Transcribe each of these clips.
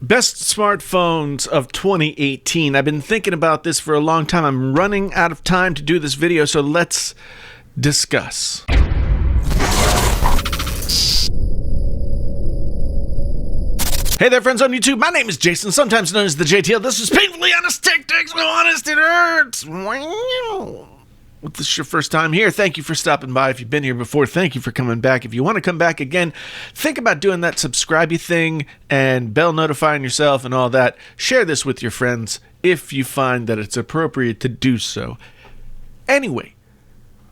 Best smartphones of 2018. I've been thinking about this for a long time. I'm running out of time to do this video, so let's discuss. Hey there, friends on YouTube. My name is Jason, sometimes known as the JTL. This is Painfully Honest Tech Tech, so honest it hurts. If this is your first time here, thank you for stopping by. If you've been here before, thank you for coming back. If you want to come back again, think about doing that subscribe-y thing and bell notifying yourself and all that. Share this with your friends if you find that it's appropriate to do so. Anyway,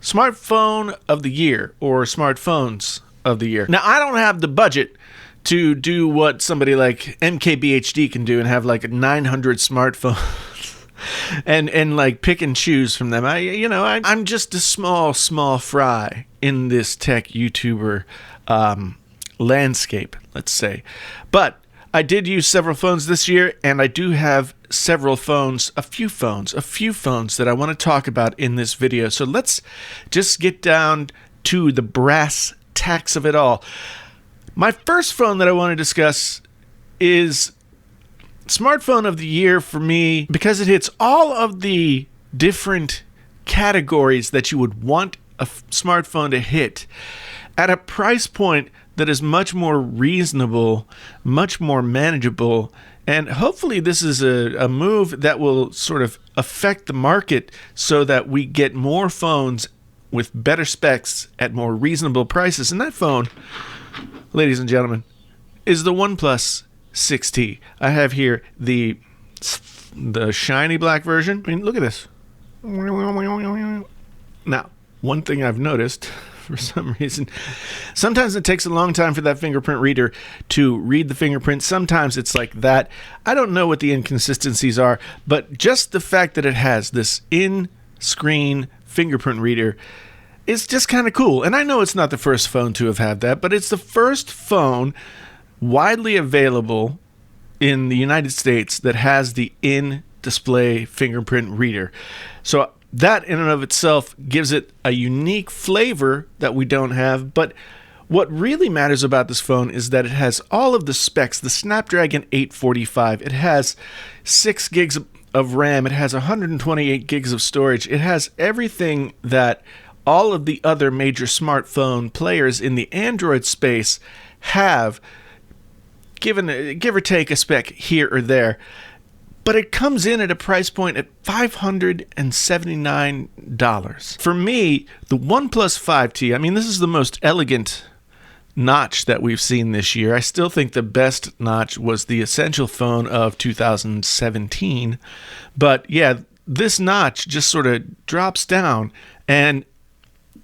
smartphone of the year or smartphones of the year. Now, I don't have the budget to do what somebody like MKBHD can do and have like 900 smartphones. And like pick and choose from them. I'm just a small fry in this tech YouTuber landscape, let's say. But I did use several phones this year, and I do have several phones, a few phones that I want to talk about in this video. So let's just get down to the brass tacks of it all. My first phone that I want to discuss is smartphone of the year for me because it hits all of the different categories that you would want a smartphone to hit at a price point that is much more reasonable, much more manageable, and hopefully this is a move that will sort of affect the market so that we get more phones with better specs at more reasonable prices. And that phone, ladies and gentlemen, is the OnePlus 6T. I have here the shiny black version. I mean, look at this. Now, one thing I've noticed for some reason, sometimes it takes a long time for that fingerprint reader to read the fingerprint. Sometimes it's like that. I don't know what the inconsistencies are, but just the fact that it has this in-screen fingerprint reader is just kind of cool. And I know it's not the first phone to have had that, but it's the first phone widely available in the United States that has the in-display fingerprint reader. So that in and of itself gives it a unique flavor that we don't have. But what really matters about this phone is that it has all of the specs, the Snapdragon 845. It has 6 gigs of RAM. It has 128 gigs of storage. It has everything that all of the other major smartphone players in the Android space have, give or take a spec here or there. But it comes in at a price point at $579. For me, the OnePlus 5T, I mean, this is the most elegant notch that we've seen this year. I still think the best notch was the Essential phone of 2017. But yeah, this notch just sort of drops down, and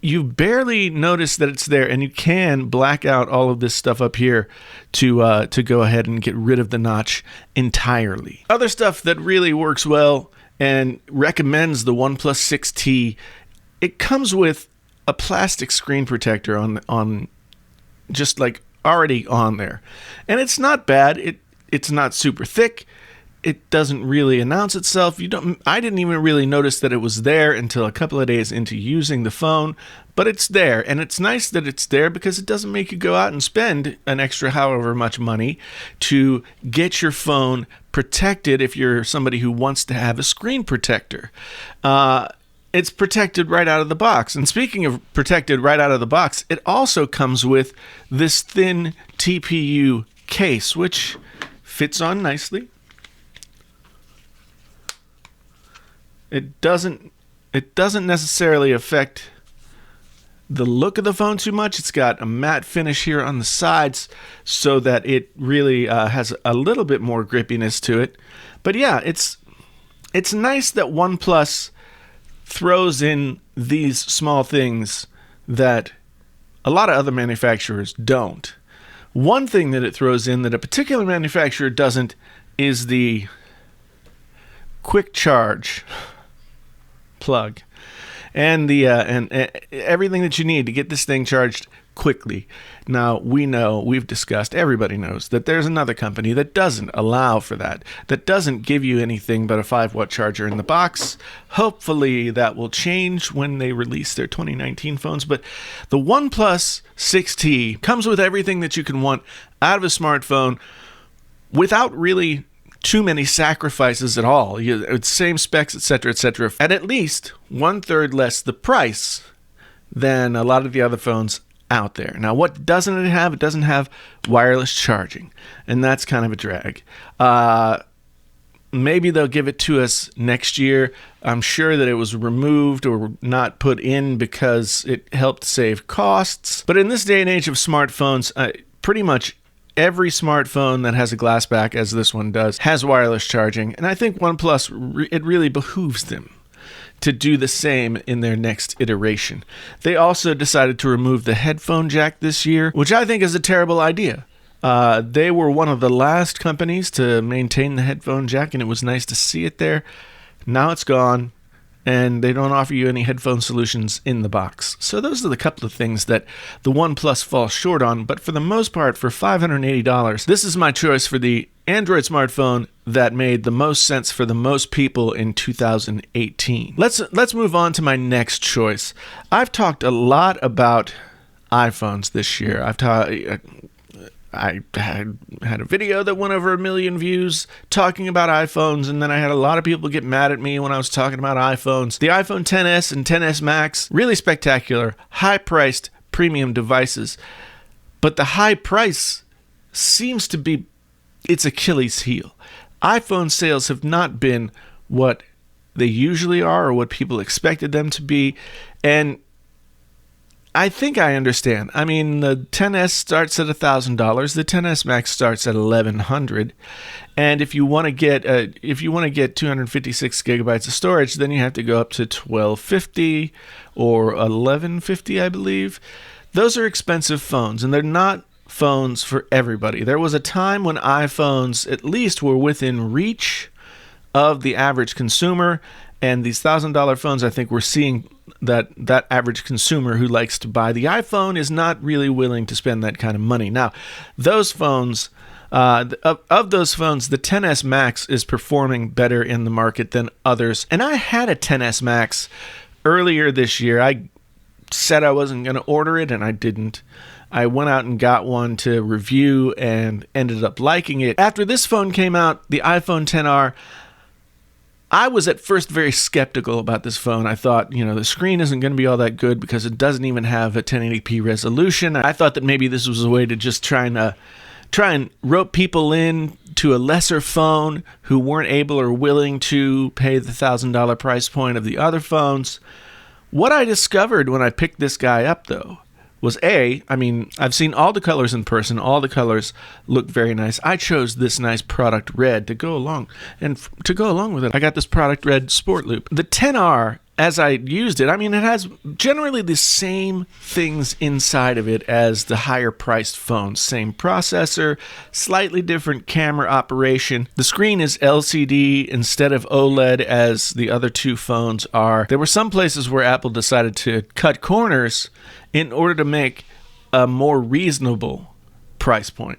you barely notice that it's there, and you can black out all of this stuff up here to go ahead and get rid of the notch entirely. Other stuff that really works well and recommends the OnePlus 6T, it comes with a plastic screen protector on just like already on there. And it's not bad. It's not super thick. It doesn't really announce itself. I didn't even really notice that it was there until a couple of days into using the phone, but it's there. And it's nice that it's there because it doesn't make you go out and spend an extra however much money to get your phone protected if you're somebody who wants to have a screen protector. It's protected right out of the box. And speaking of protected right out of the box, it also comes with this thin TPU case, which fits on nicely. It doesn't necessarily affect the look of the phone too much. It's got a matte finish here on the sides so that it really has a little bit more grippiness to it. But yeah, it's nice that OnePlus throws in these small things that a lot of other manufacturers don't. One thing that it throws in that a particular manufacturer doesn't is the quick charge plug and the and everything that you need to get this thing charged quickly. Now, we've discussed, everybody knows that there's another company that doesn't allow for that doesn't give you anything but a 5-watt charger in the box. Hopefully that will change when they release their 2019 phones, but the OnePlus 6T comes with everything that you can want out of a smartphone without really too many sacrifices at all. Same specs, etc., etc., at least 1/3 less the price than a lot of the other phones out there. Now, what doesn't it have? It doesn't have wireless charging, and that's kind of a drag. Maybe they'll give it to us next year. I'm sure that it was removed or not put in because it helped save costs. But in this day and age of smartphones, pretty much every smartphone that has a glass back, as this one does, has wireless charging. And I think OnePlus, it really behooves them to do the same in their next iteration. They also decided to remove the headphone jack this year, which I think is a terrible idea. They were one of the last companies to maintain the headphone jack, and it was nice to see it there. Now it's gone, and they don't offer you any headphone solutions in the box. So those are the couple of things that the OnePlus falls short on, but for the most part, for $580, this is my choice for the Android smartphone that made the most sense for the most people in 2018. Let's move on to my next choice. I've talked a lot about iPhones this year. I had a video that went over 1 million views talking about iPhones, and then I had a lot of people get mad at me when I was talking about iPhones. The iPhone XS and XS Max, really spectacular, high-priced premium devices. But the high price seems to be its Achilles heel. iPhone sales have not been what they usually are or what people expected them to be, and I think I understand. I mean, the XS starts at $1,000. The XS Max starts at $1,100. And if you want to get 256 gigabytes of storage, then you have to go up to $1,250 or $1,150, I believe. Those are expensive phones, and they're not phones for everybody. There was a time when iPhones at least were within reach of the average consumer, and these $1,000 phones, I think we're seeing that average consumer who likes to buy the iPhone is not really willing to spend that kind of money. Now, those phones, of those phones, the XS Max is performing better in the market than others. And I had a XS Max earlier this year. I said I wasn't going to order it, and I didn't. I went out and got one to review and ended up liking it. After this phone came out, the iPhone XR, I was at first very skeptical about this phone. I thought, the screen isn't going to be all that good because it doesn't even have a 1080p resolution. I thought that maybe this was a way to just try and rope people in to a lesser phone who weren't able or willing to pay the $1,000 price point of the other phones. What I discovered when I picked this guy up, though, was I've seen all the colors in person. All the colors look very nice. I chose this nice product red to go along. And to go along with it, I got this product red Sport Loop. The XR, as I used it, it has generally the same things inside of it as the higher priced phones. Same processor, slightly different camera operation. The screen is LCD instead of OLED as the other two phones are. There were some places where Apple decided to cut corners in order to make a more reasonable price point.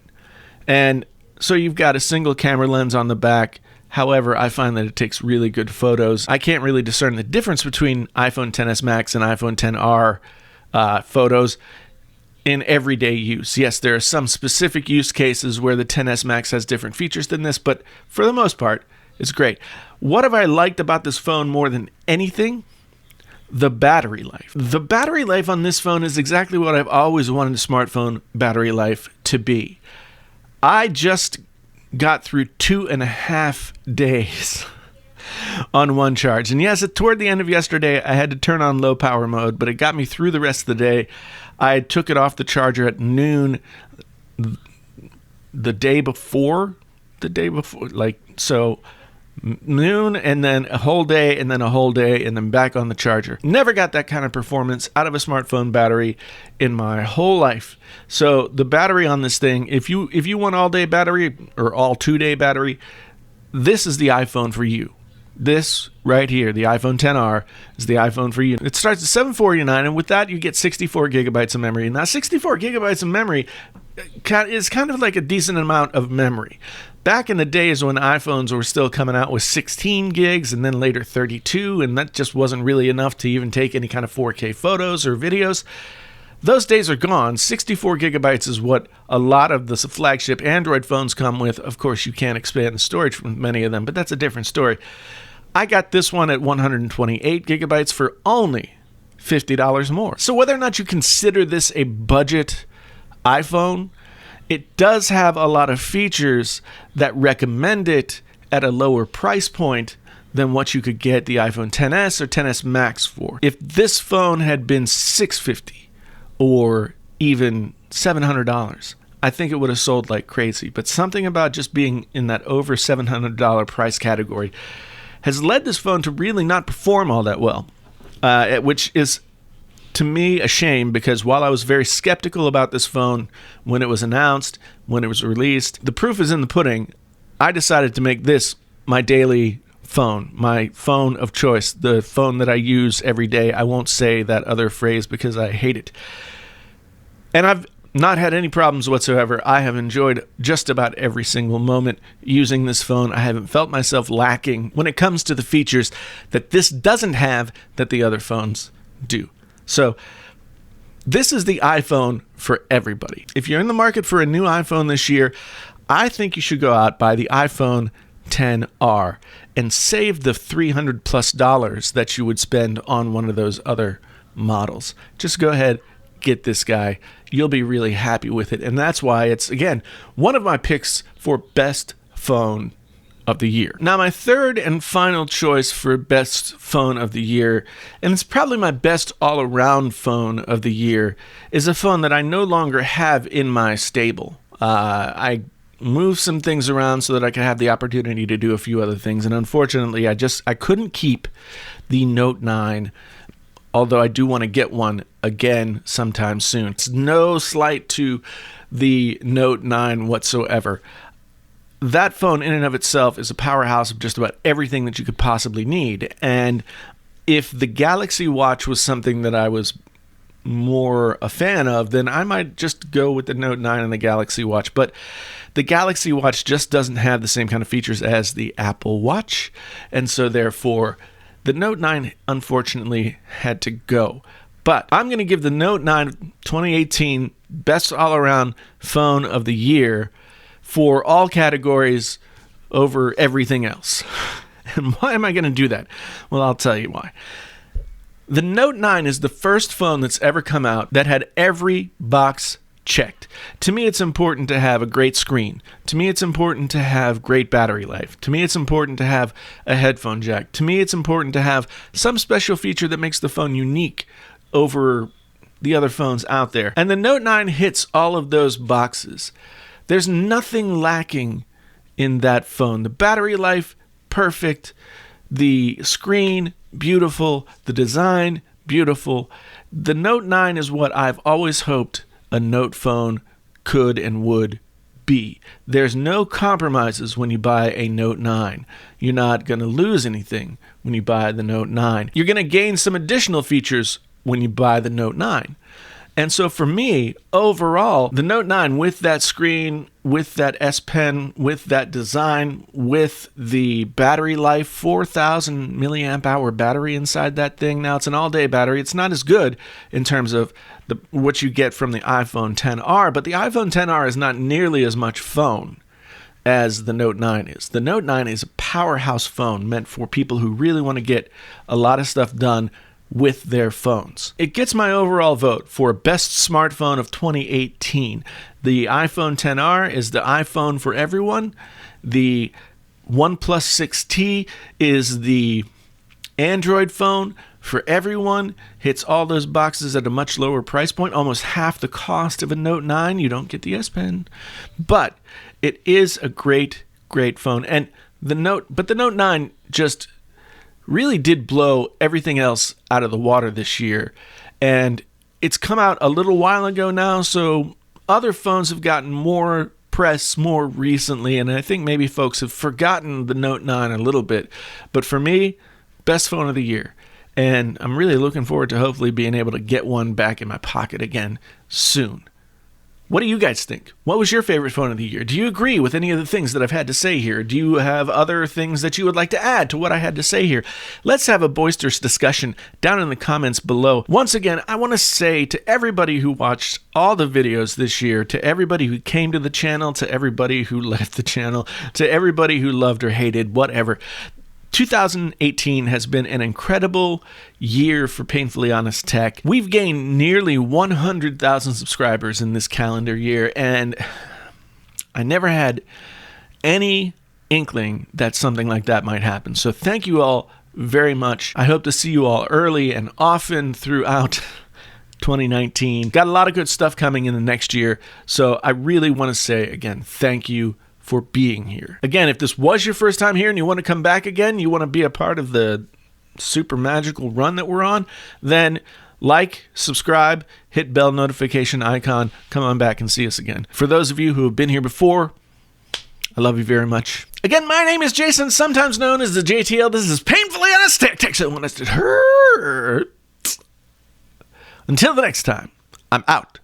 And so you've got a single camera lens on the back. However, I find that it takes really good photos. I can't really discern the difference between iPhone XS Max and iPhone XR photos in everyday use. Yes, there are some specific use cases where the XS Max has different features than this, but for the most part, it's great. What have I liked about this phone more than anything? The battery life. The battery life on this phone is exactly what I've always wanted a smartphone battery life to be. I just got through 2.5 days on one charge. And yes, toward the end of yesterday, I had to turn on low power mode, but it got me through the rest of the day. I took it off the charger at noon the day before, noon, and then a whole day, and then a whole day, and then back on the charger. Never got that kind of performance out of a smartphone battery in my whole life. So the battery on this thing, if you want all-day battery or all 2-day battery, this is the iPhone for you. This right here, the iPhone XR, is the iPhone for you. It starts at $749, and with that, you get 64 gigabytes of memory. Now, 64 gigabytes of memory is kind of like a decent amount of memory. Back in the days when iPhones were still coming out with 16 gigs and then later 32, and that just wasn't really enough to even take any kind of 4K photos or videos, Those days are gone. 64 gigabytes is what a lot of the flagship Android phones come with. Of course, you can't expand the storage with many of them, but that's a different story. I got this one at 128 gigabytes for only $50 more. So whether or not you consider this a budget iPhone, it does have a lot of features that recommend it at a lower price point than what you could get the iPhone XS or XS Max for. If this phone had been $650 or even $700, I think it would have sold like crazy. But something about just being in that over $700 price category has led this phone to really not perform all that well, which is, to me, a shame, because while I was very skeptical about this phone when it was announced, when it was released, the proof is in the pudding. I decided to make this my daily phone, my phone of choice, the phone that I use every day. I won't say that other phrase because I hate it. And I've not had any problems whatsoever. I have enjoyed just about every single moment using this phone. I haven't felt myself lacking when it comes to the features that this doesn't have that the other phones do. So this is the iPhone for everybody. If you're in the market for a new iPhone this year, I think you should go out, buy the iPhone XR and save the $300+ that you would spend on one of those other models. Just go ahead, get this guy. You'll be really happy with it. And that's why it's, again, one of my picks for best phone of the year. Now, my third and final choice for best phone of the year, and it's probably my best all-around phone of the year, is a phone that I no longer have in my stable. I move some things around so that I can have the opportunity to do a few other things. And unfortunately, I couldn't keep the Note 9, although I do want to get one again sometime soon. It's no slight to the Note 9 whatsoever. That phone in and of itself is a powerhouse of just about everything that you could possibly need. And if the Galaxy Watch was something that I was more a fan of, then I might just go with the Note 9 and the Galaxy Watch. But the Galaxy Watch just doesn't have the same kind of features as the Apple Watch, and so therefore the Note 9 unfortunately had to go. But I'm going to give the Note 9 2018 best all-around phone of the year for all categories over everything else. And why am I going to do that? Well, I'll tell you why. The Note 9 is the first phone that's ever come out that had every box checked. To me, it's important to have a great screen. To me, it's important to have great battery life. To me, it's important to have a headphone jack. To me, it's important to have some special feature that makes the phone unique over the other phones out there. And the Note 9 hits all of those boxes. There's nothing lacking in that phone. The battery life, perfect. The screen, beautiful. The design, beautiful. The Note 9 is what I've always hoped a Note phone could and would be. There's no compromises when you buy a Note 9. You're not going to lose anything when you buy the Note 9. You're going to gain some additional features when you buy the Note 9. And so for me, overall, the Note 9 with that screen, with that S Pen, with that design, with the battery life, 4,000 milliamp hour battery inside that thing. Now, it's an all-day battery. It's not as good in terms of what you get from the iPhone XR, but the iPhone XR is not nearly as much phone as the Note 9 is. The Note 9 is a powerhouse phone meant for people who really want to get a lot of stuff done with their phones. It gets my overall vote for best smartphone of 2018. The iPhone XR is the iPhone for everyone. The OnePlus 6T is the Android phone for everyone. Hits all those boxes at a much lower price point, almost half the cost of a Note 9. You don't get the S Pen, but it is a great phone. And the Note 9 just really did blow everything else out of the water this year. And it's come out a little while ago now, so other phones have gotten more press more recently, and I think maybe folks have forgotten the Note 9 a little bit. But for me, best phone of the year. And I'm really looking forward to hopefully being able to get one back in my pocket again soon. What do you guys think? What was your favorite phone of the year? Do you agree with any of the things that I've had to say here? Do you have other things that you would like to add to what I had to say here? Let's have a boisterous discussion down in the comments below. Once again, I want to say to everybody who watched all the videos this year, to everybody who came to the channel, to everybody who left the channel, to everybody who loved or hated, whatever, 2018 has been an incredible year for Painfully Honest Tech. We've gained nearly 100,000 subscribers in this calendar year, and I never had any inkling that something like that might happen. So thank you all very much. I hope to see you all early and often throughout 2019. Got a lot of good stuff coming in the next year, so I really want to say again, thank you for being here. Again, if this was your first time here and you want to come back again, you want to be a part of the super magical run that we're on, then like, subscribe, hit bell notification icon, come on back and see us again. For those of you who have been here before, I love you very much. Again, my name is Jason, sometimes known as the JTL. This is Painfully Honest Tech, so when it hurts. Until the next time, I'm out.